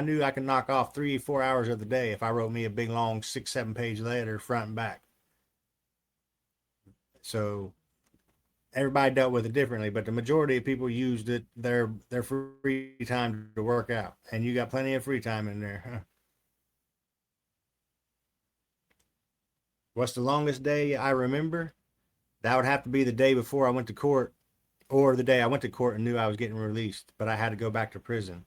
knew I could knock off 3 or 4 hours of the day if I wrote me a big long 6, 7 page letter front and back. So everybody dealt with it differently, but the majority of people used it their free time to work out, and you got plenty of free time in there. What's the longest day I remember? That would have to be the day before I went to court, or the day I went to court and knew I was getting released, but I had to go back to prison.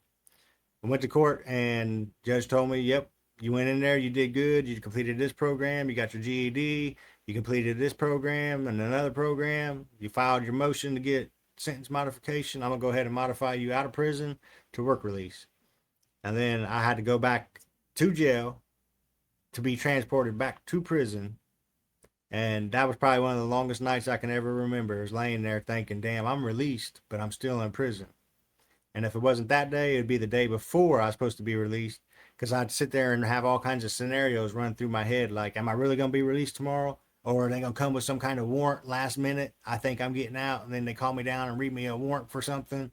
I went to court and judge told me, "Yep, you went in there, you did good, you completed this program, you got your GED, you completed this program and another program, you filed your motion to get sentence modification. I'm gonna go ahead and modify you out of prison to work release." And then I had to go back to jail to be transported back to prison. And that was probably one of the longest nights I can ever remember, is laying there thinking, damn, I'm released, but I'm still in prison. And if it wasn't that day, it'd be the day before I was supposed to be released, because I'd sit there and have all kinds of scenarios run through my head, like, am I really going to be released tomorrow? Or are they going to come with some kind of warrant last minute? I think I'm getting out, and then they call me down and read me a warrant for something.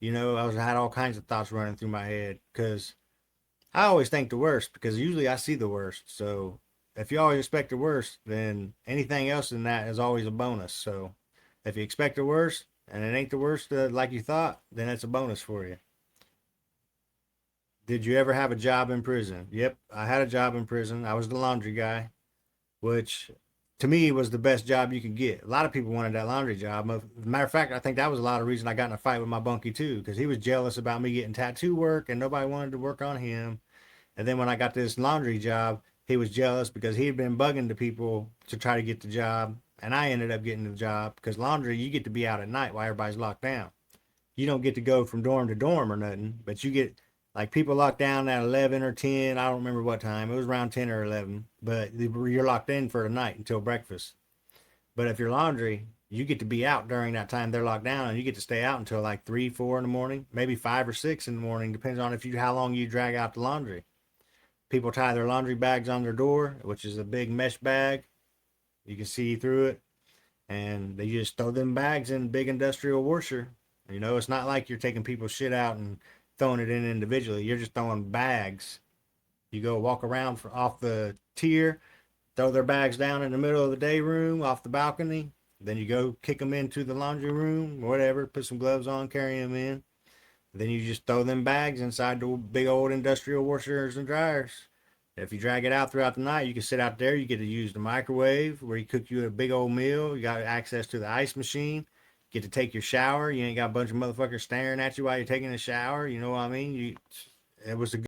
Had all kinds of thoughts running through my head, because I always think the worst, because usually I see the worst. So if you always expect the worst, then anything else than that is always a bonus. So if you expect the worst and it ain't the worst like you thought, then it's a bonus for you. Did you ever have a job in prison? Yep, I had a job in prison. I was the laundry guy, which to me was the best job you could get. A lot of people wanted that laundry job. As a matter of fact, I think that was a lot of reason I got in a fight with my bunkie too, because he was jealous about me getting tattoo work and nobody wanted to work on him. And then when I got this laundry job, he was jealous because he had been bugging the people to try to get the job. And I ended up getting the job because laundry, you get to be out at night while everybody's locked down. You don't get to go from dorm to dorm or nothing, but you get like people locked down at 11 or 10. I don't remember what time. It was around 10 or 11, but you're locked in for the night until breakfast. But if you're laundry, you get to be out during that time they're locked down, and you get to stay out until like 3, 4 in the morning, maybe 5 or 6 in the morning, depends on if you how long you drag out the laundry. People tie their laundry bags on their door, which is a big mesh bag. You can see through it. And they just throw them bags in a big industrial washer. It's not like you're taking people's shit out and throwing it in individually. You're just throwing bags. You go walk around off the tier, throw their bags down in the middle of the day room off the balcony. Then you go kick them into the laundry room, whatever, put some gloves on, carry them in. Then you just throw them bags inside the big old industrial washers and dryers. If you drag it out throughout the night, you can sit out there. You get to use the microwave where you cook you a big old meal. You got access to the ice machine. You get to take your shower. You ain't got a bunch of motherfuckers staring at you while you're taking a shower. You know what I mean? It was a